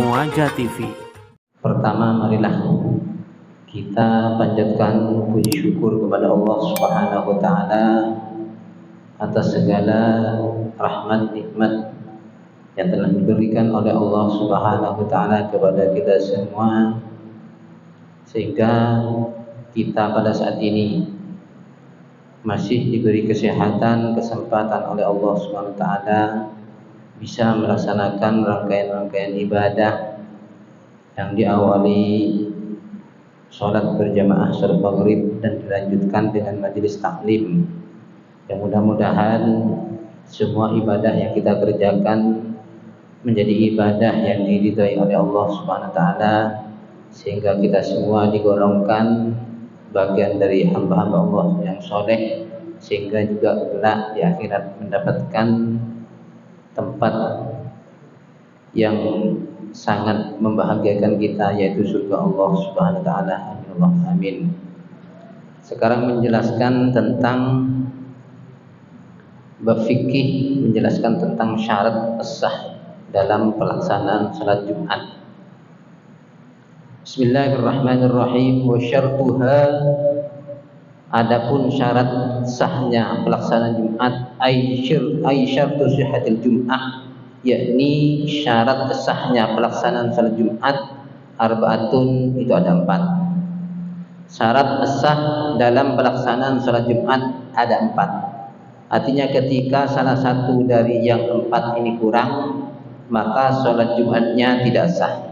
Muaja TV. Pertama, marilah kita panjatkan puji syukur kepada Allah Subhanahu wa taala atas segala rahmat nikmat yang telah diberikan oleh Allah Subhanahu wa taala kepada kita semua, sehingga kita pada saat ini masih diberi kesehatan, kesempatan oleh Allah Subhanahu wa taala bisa melaksanakan rangkaian-rangkaian ibadah yang diawali sholat berjamaah sholat maghrib dan dilanjutkan dengan majelis taklim. Yang mudah-mudahan semua ibadah yang kita kerjakan menjadi ibadah yang diridhai oleh Allah Subhanahu wa taala, sehingga kita semua digolongkan bagian dari hamba-hamba Allah yang soleh, sehingga juga kelak di akhirat mendapatkan tempat yang sangat membahagiakan kita, yaitu surga Allah Subhanahu wa taala. Amin. Sekarang menjelaskan tentang bab fikih, menjelaskan tentang syarat sah dalam pelaksanaan salat Jumat. Bismillahirrahmanirrahim. Wa syartuha, adapun syarat sahnya pelaksanaan Jumat, ay syartu sihhatil Jum'ah, yakni syarat sahnya pelaksanaan salat Jumat, arbaatun, itu ada 4. Syarat sah dalam pelaksanaan salat Jumat ada 4. Artinya ketika salah satu dari yang 4 ini kurang, maka salat Jumatnya tidak sah.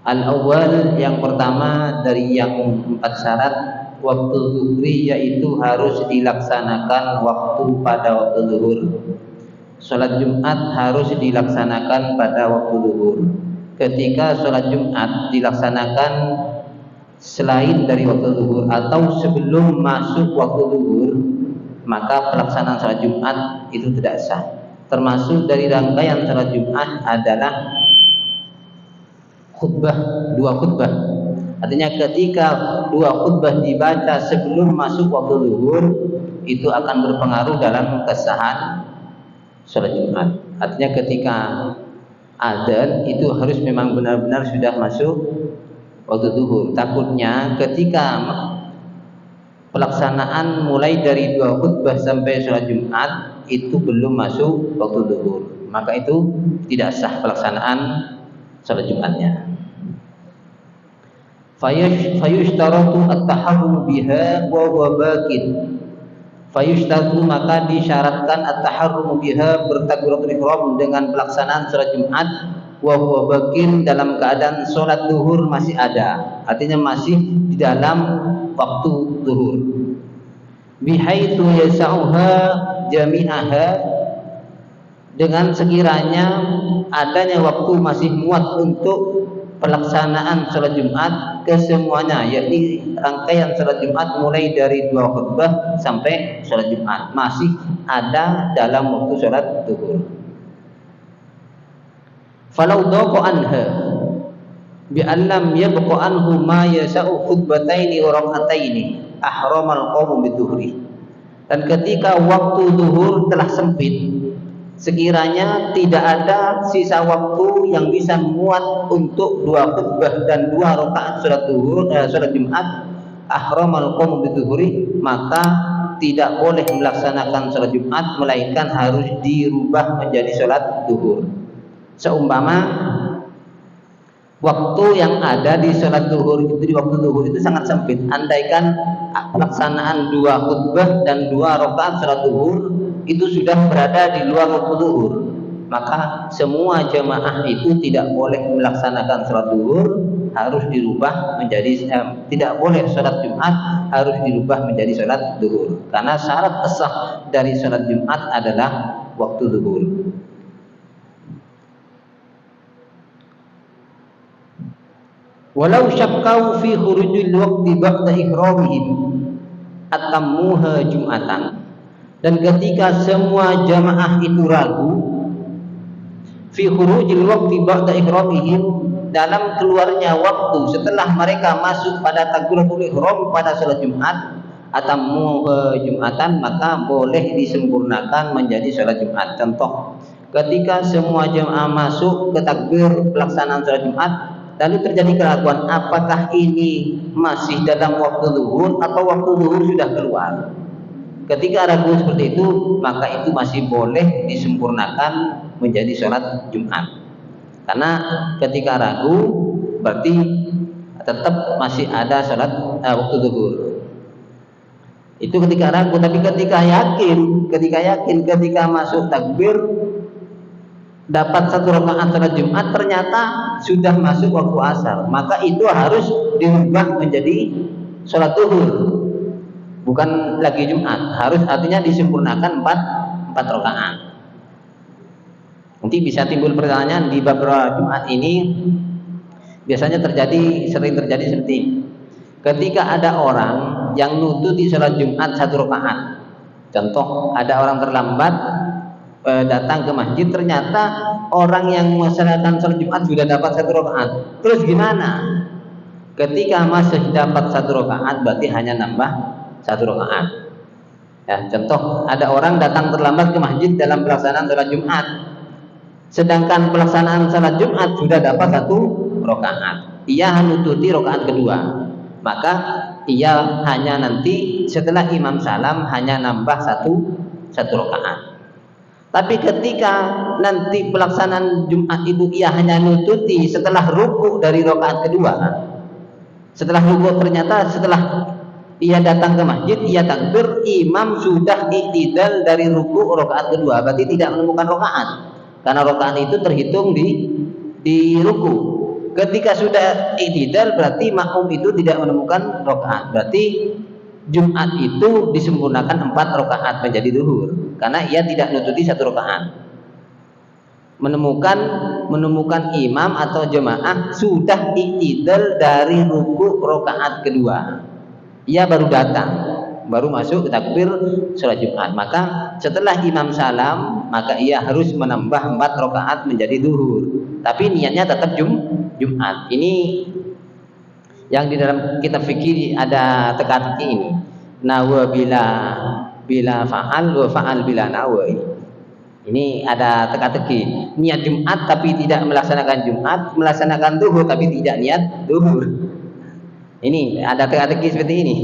Al-awwal, yang pertama dari yang 4 syarat, waktu zuhri, yaitu harus dilaksanakan waktu pada waktu zuhur. Salat Jumat harus dilaksanakan pada waktu zuhur. Ketika salat Jumat dilaksanakan selain dari waktu zuhur atau sebelum masuk waktu zuhur, maka pelaksanaan salat Jumat itu tidak sah. Termasuk dari rangkaian salat Jumat adalah khutbah, 2 khutbah. Artinya ketika 2 khutbah dibaca sebelum masuk waktu zuhur, itu akan berpengaruh dalam kesahan salat Jumat. Artinya ketika adzan itu harus memang benar-benar sudah masuk waktu zuhur. Takutnya ketika pelaksanaan mulai dari 2 khutbah sampai salat Jumat itu belum masuk waktu zuhur, maka itu tidak sah pelaksanaan salat Jumatnya. Fayushtaratu at-taharrum biha wa huwa baqin. Fayushtaratu, maka disyaratkan at-taharrum biha, bertakbiratul ihram dengan pelaksanaan salat Jumat, wa huwa baqin, dalam keadaan salat zuhur masih ada. Artinya masih di dalam waktu zuhur. Bihaitsu yasauha jami'aha, dengan sekiranya adanya waktu masih muat untuk pelaksanaan salat Jumat kesemuanya, yakni rangkaian salat Jumat mulai dari 2 khutbah sampai salat Jumat masih ada dalam waktu salat zuhur. Falau daqa anha bi allam yabqa anhu ma yasau khutbataini wa rak'ataini ahramal qawm bidzuhri. Dan ketika waktu zuhur telah sempit, sekiranya tidak ada sisa waktu yang bisa muat untuk 2 khutbah dan 2 rakaat salat Jumat, ahramal qawm bidzuhri, maka tidak boleh melaksanakan salat Jumat, melainkan harus dirubah menjadi salat zuhur. Seumpama waktu yang ada di salat zuhur itu, di waktu zuhur itu sangat sempit. Andaikan pelaksanaan 2 khutbah dan 2 rakaat salat zuhur itu sudah berada di luar waktu zuhur, maka semua jamaah itu tidak boleh melaksanakan salat zuhur, harus dirubah menjadi tidak boleh salat Jumat, harus dirubah menjadi salat zuhur, karena syarat sah dari salat Jumat adalah waktu zuhur. Walau syakkau fi khurujil waqti ba'da ihramihim atammuha jum'atan. Dan ketika semua jamaah itu ragu, fi khurujil waqti ba'da ihramihim, dalam keluarnya waktu setelah mereka masuk pada takbiratul ihram pada salat Jumat, atammuha jum'atan, maka boleh disempurnakan menjadi salat Jumat. Contoh, ketika semua jemaah masuk ke takbir pelaksanaan sholat Jumat, lalu terjadi keraguan apakah ini masih dalam waktu zuhur atau waktu zuhur sudah keluar. Ketika ragu seperti itu, maka itu masih boleh disempurnakan menjadi sholat Jumat. Karena ketika ragu berarti tetap masih ada sholat waktu zuhur. Itu ketika ragu, tapi ketika yakin, ketika masuk takbir dapat 1 rakaat sholat Jumat, ternyata sudah masuk waktu asar, maka itu harus dirubah menjadi sholat zuhur, bukan lagi Jumat. Harus artinya disempurnakan 4 rakaat. Nanti bisa timbul pertanyaan di beberapa Jumat ini, biasanya sering terjadi seperti ini. Ketika ada orang yang nututi sholat Jumat 1 rakaat, contoh ada orang terlambat datang ke masjid, ternyata orang yang melaksanakan sholat Jumat sudah dapat 1 rakaat. Terus gimana? Ketika masih dapat 1 rakaat, berarti hanya nambah 1 rakaat. Ya, contoh ada orang datang terlambat ke masjid dalam pelaksanaan sholat Jumat, sedangkan pelaksanaan sholat Jumat sudah dapat 1 rakaat. Ia menututi rakaat kedua, maka ia hanya nanti setelah imam salam hanya nambah satu rakaat. Tapi ketika nanti pelaksanaan Jumat itu ia hanya nututi setelah ruku dari rakaat kedua, setelah ruku ternyata setelah ia datang ke masjid, ia takbir, imam sudah i'tidal dari ruku rakaat kedua, berarti tidak menemukan rakaat, karena rakaat itu terhitung di ruku. Ketika sudah i'tidal berarti makmum itu tidak menemukan rakaat, berarti Jumat itu disempurnakan 4 rakaat menjadi zuhur, karena ia tidak nututi 1 rakaat. Menemukan imam atau jemaah sudah i'tidal dari ruku rakaat kedua, ia baru datang, baru masuk takbir sholat Jumat, maka setelah imam salam maka ia harus menambah 4 rakaat menjadi zuhur, tapi niatnya tetap Jumat. Ini yang di dalam kitab fikih ada teka-teki ini. Nawa bila fa'al wa fa'al bila nawa. Ini ada teka-teki. Niat Jumat tapi tidak melaksanakan Jumat, melaksanakan zuhur tapi tidak niat zuhur. Ini ada teka-teki seperti ini.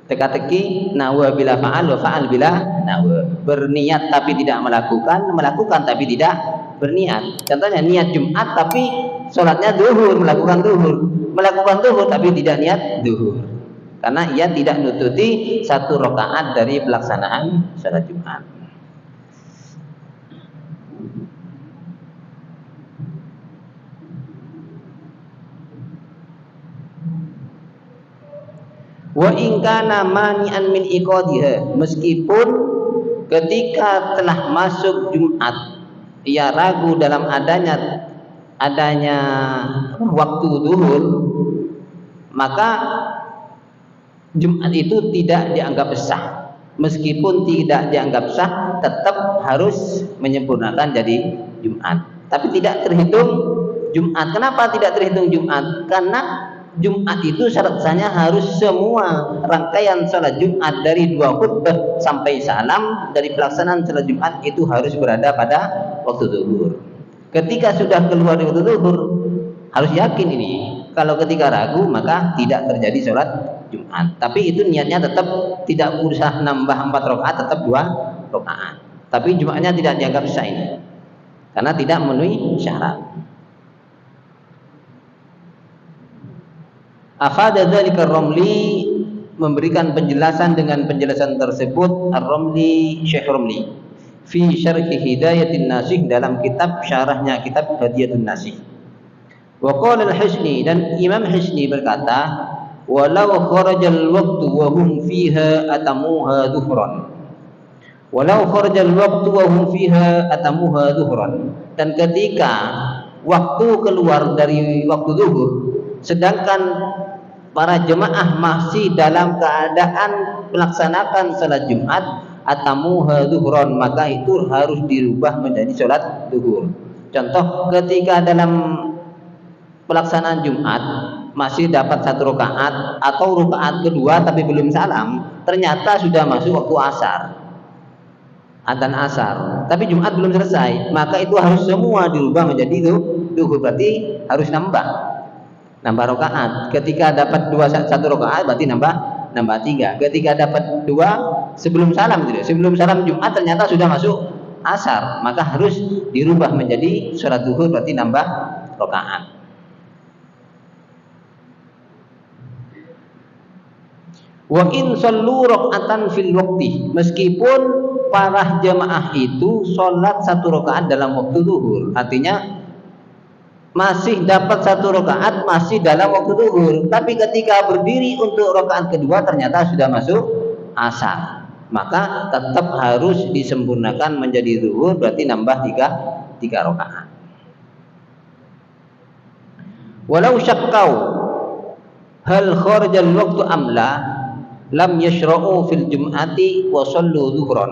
Teka-teki nawa bila fa'al wa fa'al bila nawa. Berniat tapi tidak melakukan tapi tidak berniat. Contohnya niat Jumat tapi sholatnya zuhur, melakukan zuhur tapi tidak niat zuhur, karena ia tidak nututi 1 rakaat dari pelaksanaan sholat Jumat. Wa in kana mani'an min iqadiha, meskipun ketika telah masuk Jumat ia ragu dalam adanya waktu zuhur, maka Jumat itu tidak dianggap sah. Meskipun tidak dianggap sah, tetap harus menyempurnakan jadi Jumat, tapi tidak terhitung Jumat. Kenapa tidak terhitung Jumat? Karena Jumat itu syarat sahnya harus semua rangkaian salat Jumat dari 2 khutbah sampai salam dari pelaksanaan salat Jumat itu harus berada pada waktu zuhur. Ketika sudah keluar dari waktu zuhur harus yakin ini. Kalau ketika ragu maka tidak terjadi sholat Jumat. Tapi itu niatnya tetap tidak usah nambah 4 rakaat, tetap 2 rakaat. Tapi Jumatnya tidak dianggap sah ini, karena tidak memenuhi syarat. Afada dzalika Ar-Ramli, memberikan penjelasan dengan penjelasan tersebut Ar-Ramli, Syekh Ramli fi syarh Hidayatin Nasih, dalam kitab syarahnya kitab Hadiyatul Nasih. Wa qala Al-Hisni, dan Imam Hisni berkata, walau kharajal waqtu wa hum fiha atamuha dhuhran. Walau kharajal waqtu wa hum fiha atamuha dhuhran, dan ketika waktu keluar dari waktu zuhur sedangkan para jemaah masih dalam keadaan melaksanakan salat Jumat, atamuha dhuhran, maka itu harus dirubah menjadi salat zuhur. Contoh, ketika dalam pelaksanaan Jumat masih dapat 1 rakaat atau rakaat kedua tapi belum salam, ternyata sudah masuk waktu asar adzan asar, tapi Jumat belum selesai, maka itu harus semua dirubah menjadi duhur, berarti harus nambah rakaat. Ketika dapat satu rakaat berarti nambah 3. Ketika dapat 2 sebelum salam gitu. Sebelum salam Jumat ternyata sudah masuk asar, maka harus dirubah menjadi sholat duhur, berarti nambah rakaat. Wa in shallu raka'atan fil waqti, meskipun para jamaah itu sholat 1 rakaat dalam waktu zuhur, artinya masih dapat 1 rakaat masih dalam waktu zuhur, tapi ketika berdiri untuk rakaat kedua ternyata sudah masuk asar, maka tetap harus disempurnakan menjadi zuhur, berarti nambah 3 rakaat. Walau syakkau hal kharajal waqtu amla lam yashra'u fil jum'ati wa shallu dhuhran.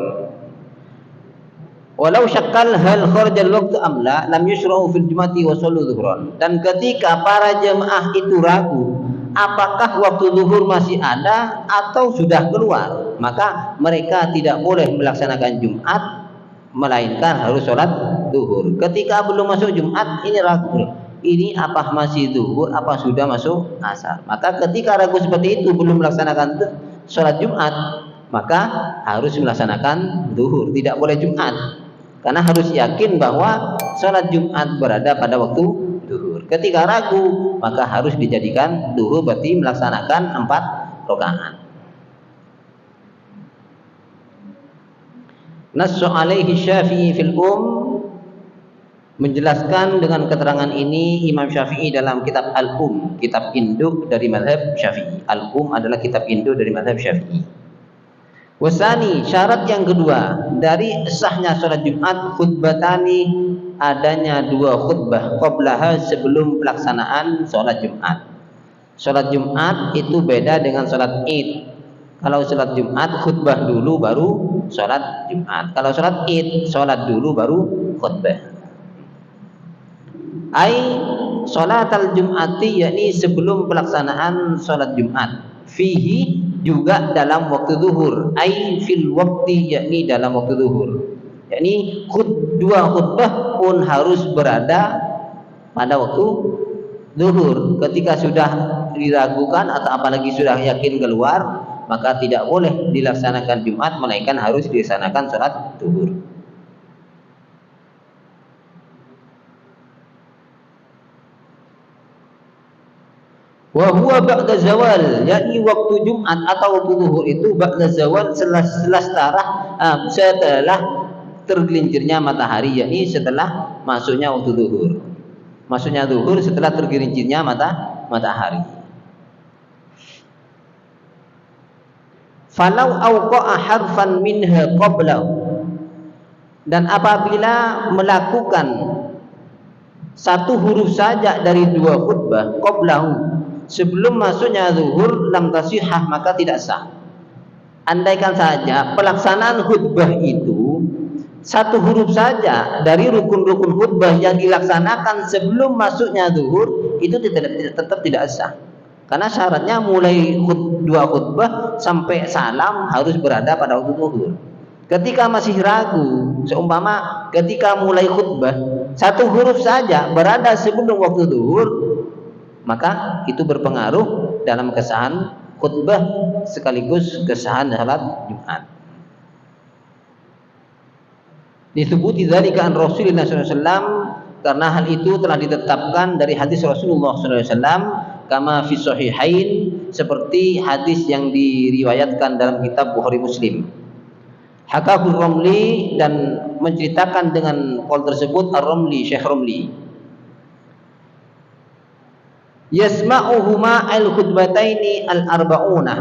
Walau syakkal hal kharajal waqtu amla lam yashra'u fil jum'ati wa shallu dhuhran. Dan ketika para jemaah itu ragu apakah waktu zuhur masih ada atau sudah keluar, maka mereka tidak boleh melaksanakan Jumat, melainkan harus sholat zuhur. Ketika belum masuk Jumat, ini ragu, ini apa masih zuhur, apa sudah masuk asar. Maka ketika ragu seperti itu, belum melaksanakan sholat Jumat, maka harus melaksanakan zuhur, tidak boleh Jumat, karena harus yakin bahwa sholat Jumat berada pada waktu zuhur. Ketika ragu, maka harus dijadikan zuhur, berarti melaksanakan 4 rakaat. Nassu alaihi Syafi'i fil menjelaskan dengan keterangan ini Imam Syafi'i dalam kitab Al-Um, kitab induk dari mazhab Syafi'i. Al-Um adalah kitab induk dari mazhab Syafi'i. Wasani, syarat yang kedua dari sahnya sholat Jumat, khutbatani, adanya 2 khutbah qablaha, sebelum pelaksanaan sholat Jumat. Sholat Jumat itu beda dengan sholat Id. Kalau sholat Jumat khutbah dulu baru sholat Jumat. Kalau sholat Id sholat dulu baru khutbah. Ai sholat al-Jum'ati, yakni sebelum pelaksanaan sholat Jumat. Fihi, juga dalam waktu zuhur. Ai fil waqti, yakni dalam waktu zuhur. Yakni 2 khutbah pun harus berada pada waktu zuhur. Ketika sudah diragukan atau apalagi sudah yakin keluar, maka tidak boleh dilaksanakan Jumat, melainkan harus dilaksanakan sholat zuhur. Wa huwa ba'da zawal, yakni waktu Jumat atau waktu zuhur itu ba'da zawal, setelah tergelincirnya matahari, yakni setelah masuknya waktu zuhur. Masuknya zuhur setelah tergelincirnya matahari. Falau awqa'a harfan minha qablahu, dan apabila melakukan 1 huruf saja dari 2 khutbah qablahu, sebelum masuknya zuhur, lam tasihah, maka tidak sah. Andaikan saja pelaksanaan khutbah itu 1 huruf saja dari rukun-rukun khutbah yang dilaksanakan sebelum masuknya zuhur, itu tetap tidak sah. Karena syaratnya mulai 2 khutbah sampai salam harus berada pada waktu zuhur. Ketika masih ragu, seumpama ketika mulai khutbah 1 huruf saja berada sebelum waktu zuhur, maka itu berpengaruh dalam kesahan khutbah sekaligus kesahan salat Jumat. Disubuti dzalika an Rasulullah sallallahu alaihi wasallam, karena hal itu telah ditetapkan dari hadis Rasulullah sallallahu alaihi wasallam, kama fi sahihain, seperti hadis yang diriwayatkan dalam kitab Bukhari Muslim. Hakahu Ramli, dan menceritakan dengan qaul tersebut Ar-Ramli, Syekh Ramli. Yasma'uhuma al-khutbataini al-arba'una,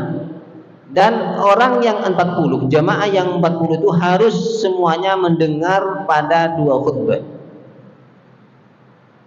dan orang yang 40, jamaah yang 40 itu harus semuanya mendengar pada 2 khutbah.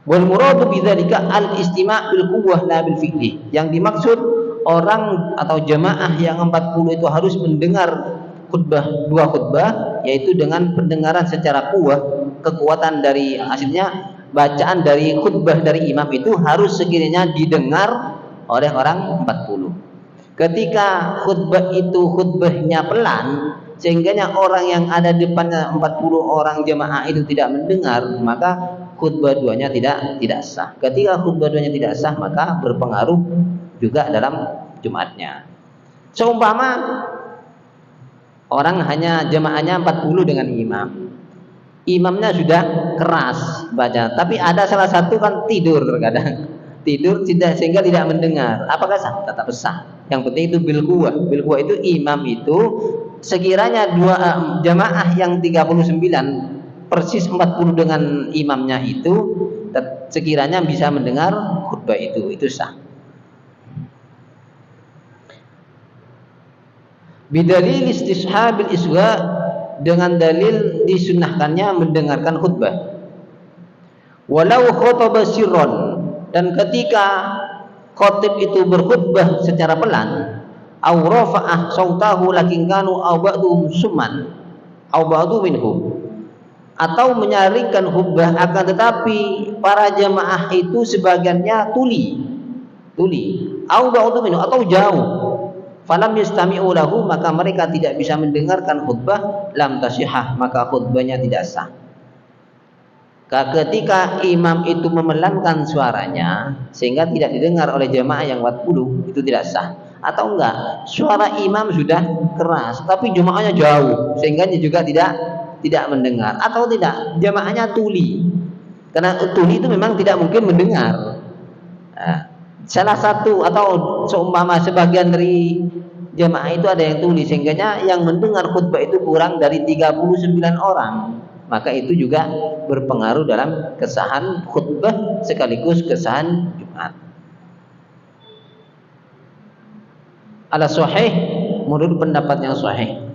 Wal muradu bidzalika al-istima' bil quwwah la bil fi'li. Yang dimaksud orang atau jamaah yang 40 itu harus mendengar khutbah 2 khutbah, yaitu dengan pendengaran secara quwwah, kekuatan dari hasilnya bacaan dari khutbah dari imam itu harus sekiranya didengar oleh orang 40. Ketika khutbah itu khutbahnya pelan, sehingga orang yang ada depannya 40 orang jemaah itu tidak mendengar, maka khutbah duanya tidak sah. Ketika khutbah duanya tidak sah, maka berpengaruh juga dalam Jumatnya. Seumpama orang hanya jemaahnya 40 dengan imam. Imamnya sudah keras baca, tapi ada salah satu kan tidur terkadang. Tidur sehingga tidak mendengar. Apakah sah? Tetap sah. Yang penting itu bil quwwah. Bil quwwah itu imam itu sekiranya jamaah yang 39 persis 40 dengan imamnya itu sekiranya bisa mendengar khutbah itu sah. Bidalil istishabil iswa, dengan dalil disunnahkannya mendengarkan khutbah. Walau khutbah sirron, dan ketika khotib itu berkhutbah secara pelan, au rafa'ah sautahu lakin kanu au ba'du summan au ba'du minhum, atau menyaringkan khutbah akan tetapi para jemaah itu sebagiannya tuli au ba'du minhum, atau jauh, falam yastami'u lahu, maka mereka tidak bisa mendengarkan khutbah, lam tasihah, maka khutbahnya tidak sah. Ketika imam itu memelankan suaranya sehingga tidak didengar oleh jemaah yang 40, itu tidak sah. Atau enggak, suara imam sudah keras tapi jemaahnya jauh sehingga juga tidak mendengar, atau tidak, jemaahnya tuli. Karena tuli itu memang tidak mungkin mendengar. Nah, salah satu atau seumpama sebagian dari jemaah itu ada yang tuli sehingga yang mendengar khutbah itu kurang dari 39 orang, maka itu juga berpengaruh dalam kesahan khutbah sekaligus kesahan Jumat. Ala sahih, menurut pendapat yang sahih.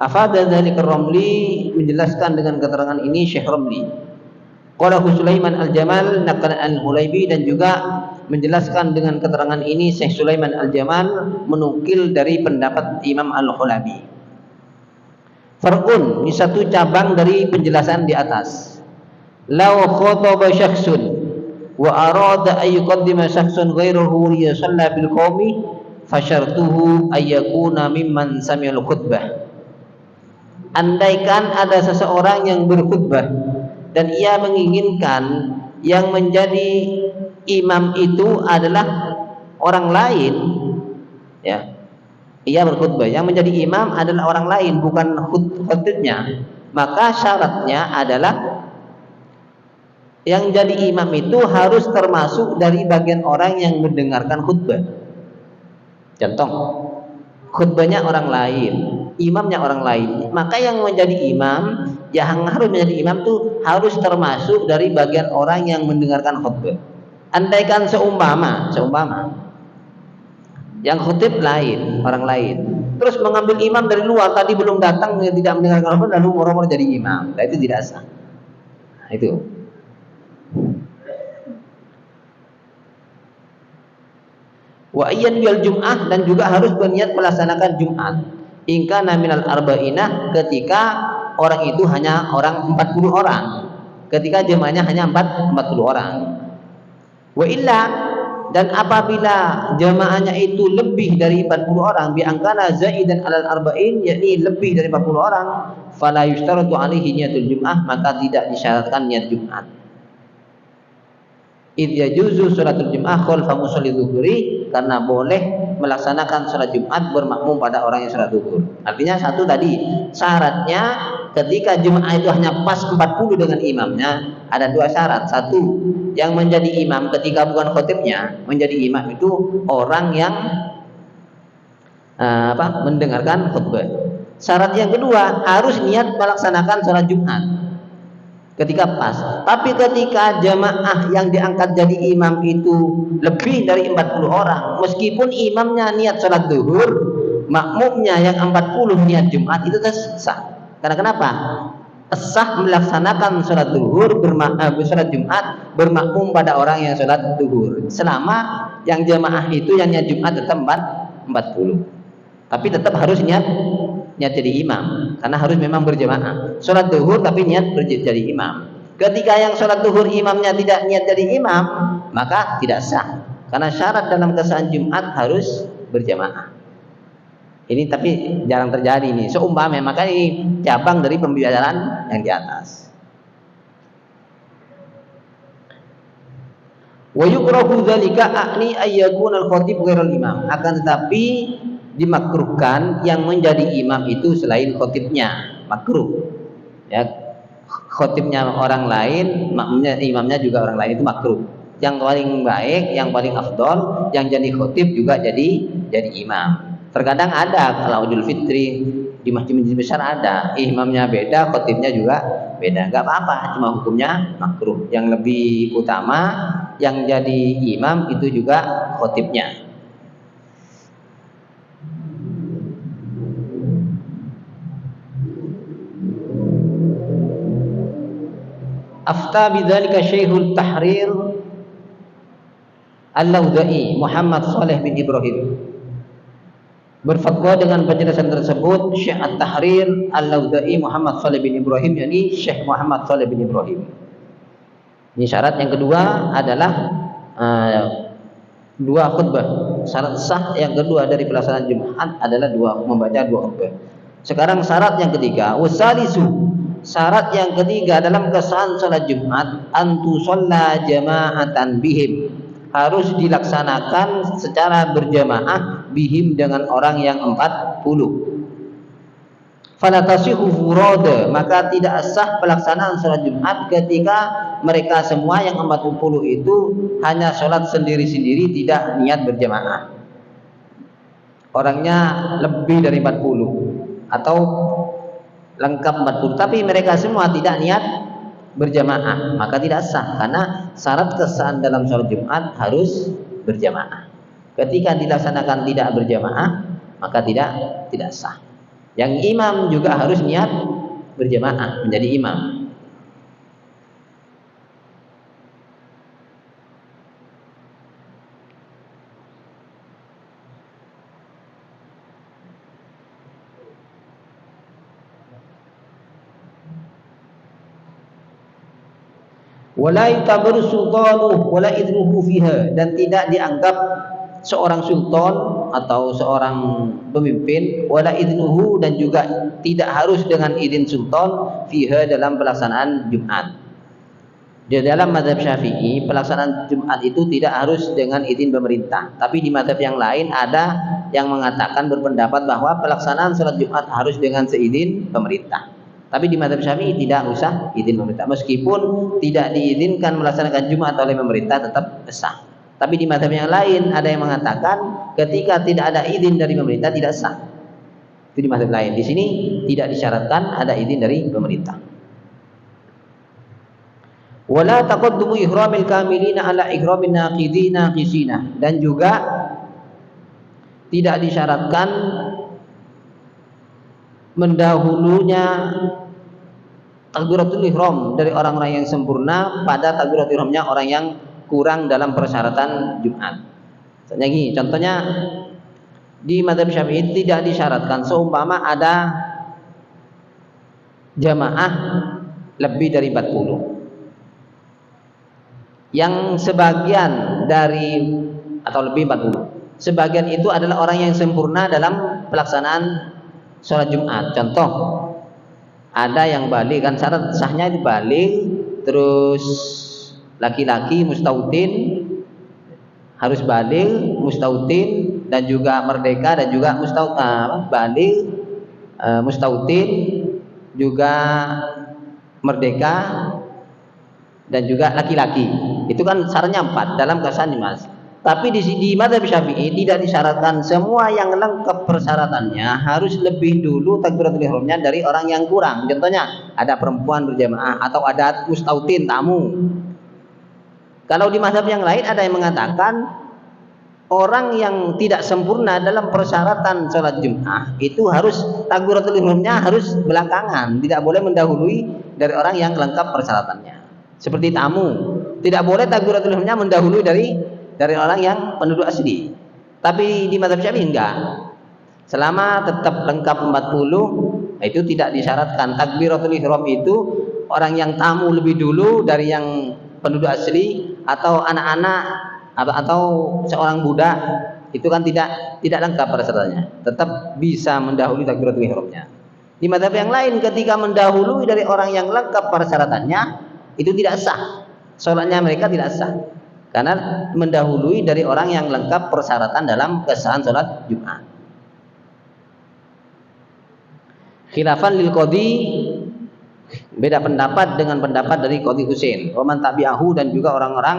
Afadha dzalika Ramli, menjelaskan dengan keterangan ini Syekh Ramli. Qala Sulaiman Al-Jamal naqala Al-Hulaibi, dan juga menjelaskan dengan keterangan ini Syekh Sulaiman Al-Jamal menukil dari pendapat Imam Al-Hulaibi. Far'un, ini satu cabang dari penjelasan di atas. Law khataba syakhsun wa arada ay yuqaddima syakhsun ghairuhu li yusalla bil qaumi fasyartuhu ay yakuna mimman sami'al khutbah. Andaikan ada seseorang yang berkhutbah dan ia menginginkan yang menjadi imam itu adalah orang lain, ya, ia berkhutbah, yang menjadi imam adalah orang lain, bukan khutibnya, maka syaratnya adalah yang jadi imam itu harus termasuk dari bagian orang yang mendengarkan khutbah. Contoh, khutbahnya orang lain, imamnya orang lain, maka yang menjadi imam, yang harus menjadi imam itu harus termasuk dari bagian orang yang mendengarkan khutbah. Andaikan seumpama yang khutib lain, orang lain, terus mengambil imam dari luar, tadi belum datang, tidak mendengarkan khutbah, lalu moro-moro jadi imam, nah, itu tidak sah. Nah, itu. Wa ayyan bil Jum'ah, dan juga harus berniat melaksanakan Jumat. Ingka naminal arba'inah, ketika orang itu hanya orang 40 orang. Ketika jemaahnya hanya 40 orang. Wa illa, dan apabila jemaahnya itu lebih dari 40 orang, bi angkana zaidan alal arba'in, yakni lebih dari 40 orang, fala yustaratu alaihi niyatul Jum'ah, maka tidak disyaratkan niat Jumat. Idh yajuzu sholatul Jum'ah khalfa musalli dzuhri, karena boleh melaksanakan salat Jumat bermakmum pada orang yang salat zuhur. Artinya satu tadi syaratnya, ketika jemaah itu hanya pas 40 dengan imamnya, ada dua syarat. Satu, yang menjadi imam ketika bukan khotibnya, menjadi imam itu orang yang mendengarkan khutbah. Syarat yang kedua, harus niat melaksanakan salat Jumat ketika pas. Tapi ketika jamaah yang diangkat jadi imam itu lebih dari 40 orang, meskipun imamnya niat sholat zuhur, makmumnya yang 40 niat Jumat, itu sah. Karena kenapa? Sah melaksanakan sholat zuhur, sholat Jumat bermakmum pada orang yang sholat zuhur, selama yang jamaah itu yang niat Jumat tetap 40. Tapi tetap harus niat jadi imam, karena harus memang berjamaah. Sholat zuhur tapi niat jadi imam. Ketika yang sholat zuhur imamnya tidak niat jadi imam, maka tidak sah, karena syarat dalam kesahan Jumat harus berjamaah. Ini tapi jarang terjadi ini. Seumpama maka ini cabang dari pembicaraan yang di atas. Wa yukrahu dzalika a'ni ayyakuna al-khatib ghairal imam. Akan tetapi dimakruhkan yang menjadi imam itu selain khatibnya, makruh. Ya, khatibnya orang lain, makmumnya imamnya juga orang lain itu makruh. Yang paling baik, yang paling afdol, yang jadi khatib juga jadi imam. Terkadang ada kalau Idul Fitri di masjid-masjid besar ada imamnya beda, khatibnya juga beda, nggak apa-apa, cuma hukumnya makruh. Yang lebih utama yang jadi imam itu juga khatibnya. Afta bidzalika Syekhul Tahrir Al-Laudai Muhammad Saleh bin Ibrahim. Berfatwa dengan penjelasan tersebut Syekh At-Tahrir Al-Laudai Muhammad Saleh bin Ibrahim, yakni Syekh Muhammad Saleh bin Ibrahim. Ini syarat yang kedua adalah dua khutbah. Syarat sah yang kedua dari pelaksanaan Jumat adalah membaca dua khutbah. Sekarang syarat yang ketiga, wasalisu. Syarat yang ketiga dalam kesahan salat Jumat, antu shalla jama'atan bihim. Harus dilaksanakan secara berjamaah bihim dengan orang yang 40. Fala tasihu furada, maka tidak sah pelaksanaan salat Jumat ketika mereka semua yang 40 itu hanya sholat sendiri-sendiri, tidak niat berjamaah. Orangnya lebih dari 40 atau lengkap 40, tapi mereka semua tidak niat berjamaah, maka tidak sah, karena syarat kesahan dalam sholat Jumat harus berjamaah. Ketika dilaksanakan tidak berjamaah, maka tidak sah. Yang imam juga harus niat berjamaah menjadi imam. Wala yutabaru sultanuh wala idnuhu fiha, dan tidak dianggap seorang sultan atau seorang pemimpin, wala idnuhu, dan juga tidak harus dengan izin sultan fiha dalam pelaksanaan Jumat. Di dalam mazhab Syafi'i pelaksanaan Jumat itu tidak harus dengan izin pemerintah, tapi di mazhab yang lain ada yang mengatakan, berpendapat bahwa pelaksanaan salat Jumat harus dengan seizin pemerintah. Tapi di mazhab Syafi'i tidak usah izin pemerintah, meskipun tidak diizinkan melaksanakan Jumat oleh pemerintah tetap sah. Tapi di mazhab yang lain ada yang mengatakan ketika tidak ada izin dari pemerintah tidak sah. Itu di mazhab lain. Di sini tidak disyaratkan ada izin dari pemerintah. Wala taqaddumu ihramil kamilina ala ihramin naqidina qisina, dan juga tidak disyaratkan mendahulunya takbiratul ihram dari orang-orang yang sempurna pada takbiratul ihramnya orang yang kurang dalam persyaratan Jumat. Contohnya di mazhab Syafi'i tidak disyaratkan seumpama ada jamaah lebih dari 40. Yang sebagian dari atau lebih 40. Sebagian itu adalah orang yang sempurna dalam pelaksanaan sholat Jumat. Contoh, ada yang balik, kan syarat sahnya itu balik, terus laki-laki mustautin harus balik, mustautin, dan juga merdeka, dan juga balik, mustautin, juga merdeka, dan juga laki-laki. Itu kan syaratnya 4 dalam kesahan Jumat. Tapi di mazhab Syafi'i tidak disyaratkan, semua yang lengkap persyaratannya harus lebih dulu takbiratul ihramnya dari orang yang kurang. Contohnya ada perempuan berjamaah atau ada mustautin tamu. Kalau di mazhab yang lain ada yang mengatakan orang yang tidak sempurna dalam persyaratan sholat Jumat itu harus takbiratul ihramnya harus belakangan, tidak boleh mendahului dari orang yang lengkap persyaratannya. Seperti tamu, tidak boleh takbiratul ihramnya mendahului dari orang yang penduduk asli. Tapi di mazhab Syafi'i enggak. Selama tetap lengkap 40, itu tidak disyaratkan. Takbiratul ihram itu orang yang tamu lebih dulu dari yang penduduk asli, atau anak-anak, atau seorang budak itu kan tidak lengkap persyaratannya, tetap bisa mendahului takbiratul ihramnya. Di mazhab yang lain ketika mendahului dari orang yang lengkap persyaratannya itu tidak sah, sholatnya mereka tidak sah karena mendahului dari orang yang lengkap persyaratan dalam kesahan sholat Jumat. Khilafan lil qadhi, beda pendapat dengan pendapat dari Qadhi Husain, wa man tabi'ahu, dan juga orang-orang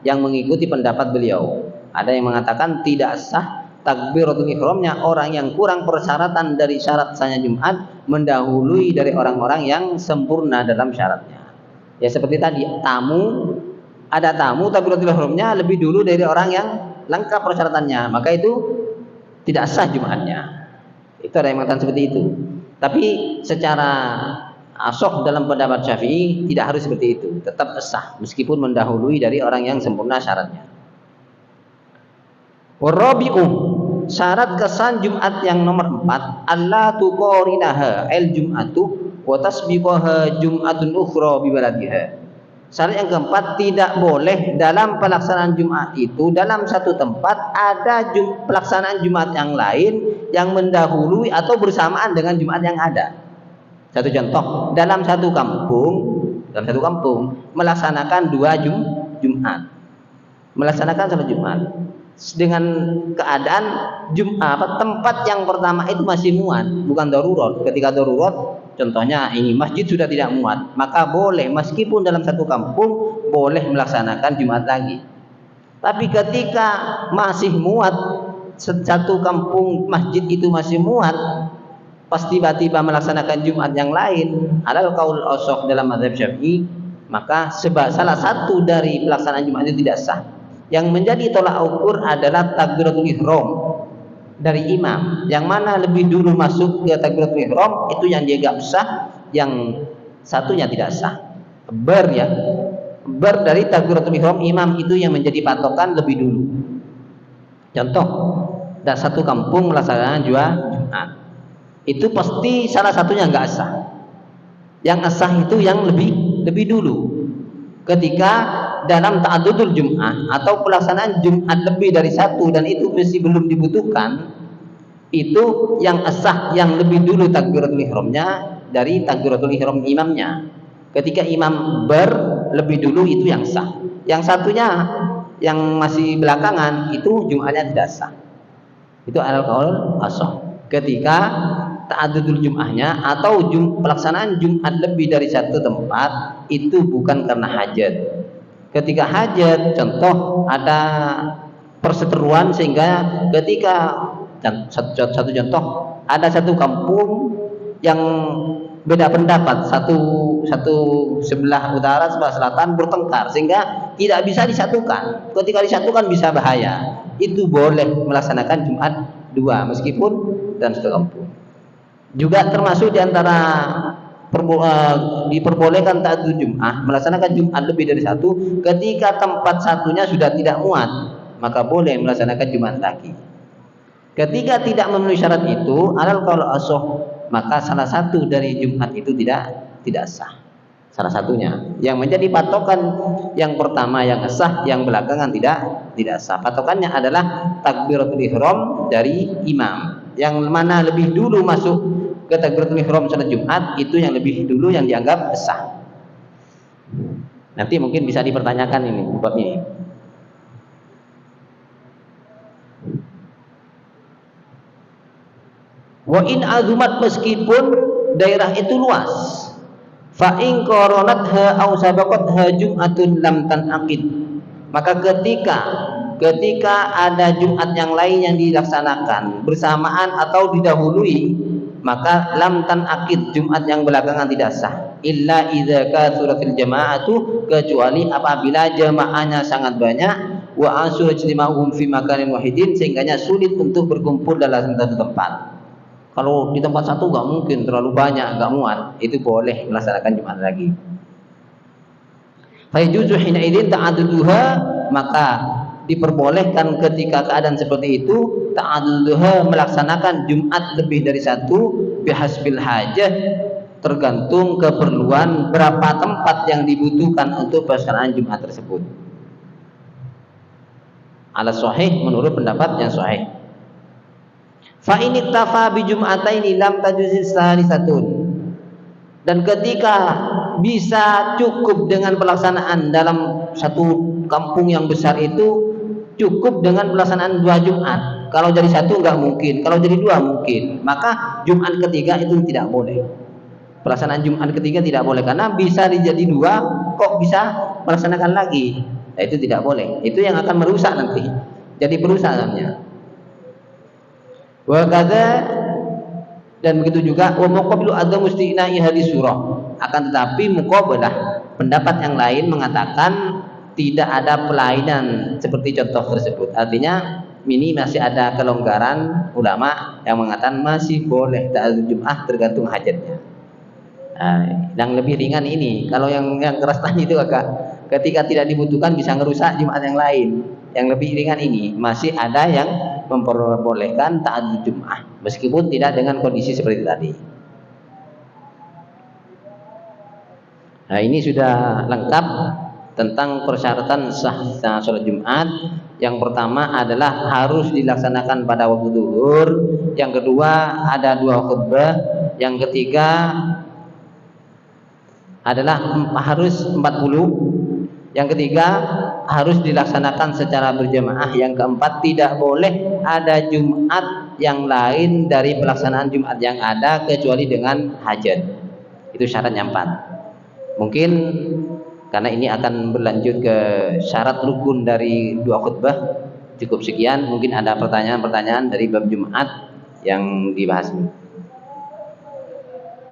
yang mengikuti pendapat beliau. Ada yang mengatakan tidak sah takbiratul ihramnya orang yang kurang persyaratan dari syarat sahnya Jumat mendahului dari orang-orang yang sempurna dalam syaratnya. Ya seperti tadi, ada tamu takbiratul ihramnya lebih dulu dari orang yang lengkap persyaratannya, maka itu tidak sah Jumatnya. Itu ada yang mengatakan seperti itu. Tapi secara asok dalam pendapat Syafi'i tidak harus seperti itu, tetap sah meskipun mendahului dari orang yang sempurna syaratnya. Warabi'u, syarat kesan Jumat yang nomor 4, alla tuqarinaha al-jum'atu wa tasbiqaha jum'atun ukhra bi baladiha. Syarat yang keempat, tidak boleh dalam pelaksanaan Jumat itu dalam satu tempat ada pelaksanaan Jumat yang lain yang mendahului atau bersamaan dengan Jumat yang ada. Satu contoh, dalam satu kampung melaksanakan dua Jumat, melaksanakan salat Jumat dengan keadaan tempat yang pertama itu masih muat, bukan darurat. Ketika darurat, contohnya ini masjid sudah tidak muat, maka boleh meskipun dalam satu kampung boleh melaksanakan Jumat lagi. Tapi ketika masih muat, satu kampung masjid itu masih muat, pas tiba-tiba melaksanakan Jumat yang lain, adalah qaul asah dalam mazhab Syafi'i, maka salah satu dari pelaksanaan Jumat itu tidak sah. Yang menjadi tolak ukur adalah takbiratul ihram dari imam. Yang mana lebih dulu masuk ke takbiratul ihram itu yang dianggap sah, yang satunya tidak sah. Ber dari takbiratul ihram imam itu yang menjadi patokan lebih dulu. Contoh, dan satu kampung melaksanakan Jumat, itu pasti salah satunya nggak sah. Yang sah itu yang lebih dulu. Ketika dalam ta'addudul Jum'ah atau pelaksanaan Jumat lebih dari satu dan itu masih belum dibutuhkan, itu yang sah yang lebih dulu takbiratul ihramnya dari takbiratul ihram imamnya. Ketika imam lebih dulu itu yang sah. Yang satunya yang masih belakangan itu Jumatnya tidak sah. Itu al-qaul asah. Ketika ta'addudul Jum'ahnya atau pelaksanaan Jumat lebih dari satu tempat itu bukan karena hajat. Ketika hajat, contoh ada perseteruan sehingga ketika satu contoh ada satu kampung yang beda pendapat, satu sebelah utara sebelah selatan bertengkar sehingga tidak bisa disatukan. Ketika disatukan bisa bahaya. Itu boleh melaksanakan Jumat dua meskipun dalam satu kampung. Juga termasuk diantara diperbolehkan ta'addud Jum'ah, melaksanakan Jumat lebih dari satu ketika tempat satunya sudah tidak muat, maka boleh melaksanakan Jumat lagi. Ketika tidak memenuhi syarat itu, alal qaul asah, maka salah satu dari Jumat itu tidak sah. Salah satunya yang menjadi patokan yang pertama yang sah, yang belakangan tidak sah. Patokannya adalah takbiratul ihram dari imam. Yang mana lebih dulu masuk ke takbiratul ihram salat Jumat itu yang lebih dulu yang dianggap sah. Nanti mungkin bisa dipertanyakan ini bab ini. Wa in azumat, meskipun daerah itu luas, fa in qaranatha aw sabaqatha jum'atun lam tanaqid, maka ketika ada Jumat yang lain yang dilaksanakan bersamaan atau didahului, maka lam tanaqid, Jumat yang belakangan tidak sah, illa idza katsuratil jama'atu, kecuali apabila jamaahnya sangat banyak, wa asu ijtima'uhum fi makanin wahidin, sehingganya sulit untuk berkumpul dalam satu tempat. Kalau di tempat satu nggak mungkin, terlalu banyak, nggak muat, itu boleh melaksanakan Jumat lagi. Fa yajuzu hina idzin ta'adduduha, maka diperbolehkan ketika keadaan seperti itu ta'adduduha, melaksanakan Jumat lebih dari satu, bihasbil hajah, tergantung keperluan berapa tempat yang dibutuhkan untuk pelaksanaan Jumat tersebut. ala sahih, menurut pendapat yang sahih. Fa in iktafa bi jum'ataini lam tajuzis salisatun. Dan ketika bisa cukup dengan pelaksanaan dalam satu kampung yang besar itu, cukup dengan pelaksanaan 2 Jumat. Kalau jadi 1 enggak mungkin, kalau jadi 2 mungkin. Maka Jumat ketiga itu tidak boleh. Pelaksanaan Jumat ketiga tidak boleh karena bisa dijadi 2, kok bisa melaksanakan lagi. Nah, itu tidak boleh. Itu yang akan merusak nanti. Jadi perusak namanya. Wa kadza, dan begitu juga wa muqabilu adzam musti'na'i hadis surah. Akan tetapi muqabalah pendapat yang lain mengatakan tidak ada pelainan seperti contoh tersebut. Artinya ini masih ada kelonggaran ulama yang mengatakan masih boleh ta'adzum Jumat tergantung hajatnya. Nah, yang lebih ringan ini. Kalau yang keras tadi itu agak, ketika tidak dibutuhkan bisa ngerusak Jumat yang lain. Yang lebih ringan ini masih ada yang memperbolehkan ta'adzum Jumat meskipun tidak dengan kondisi seperti tadi. Nah, ini sudah lengkap tentang persyaratan sahnya sholat Jumat. Yang pertama adalah harus dilaksanakan pada waktu zuhur. Yang kedua ada 2 khutbah. Yang ketiga adalah harus 40. Yang ketiga harus dilaksanakan secara berjamaah. Yang keempat tidak boleh ada Jumat yang lain dari pelaksanaan Jumat yang ada kecuali dengan hajat. Itu syarat yang 4. Mungkin karena ini akan berlanjut ke syarat rukun dari 2 khutbah, cukup sekian. Mungkin ada pertanyaan-pertanyaan dari bab Jumat yang dibahas.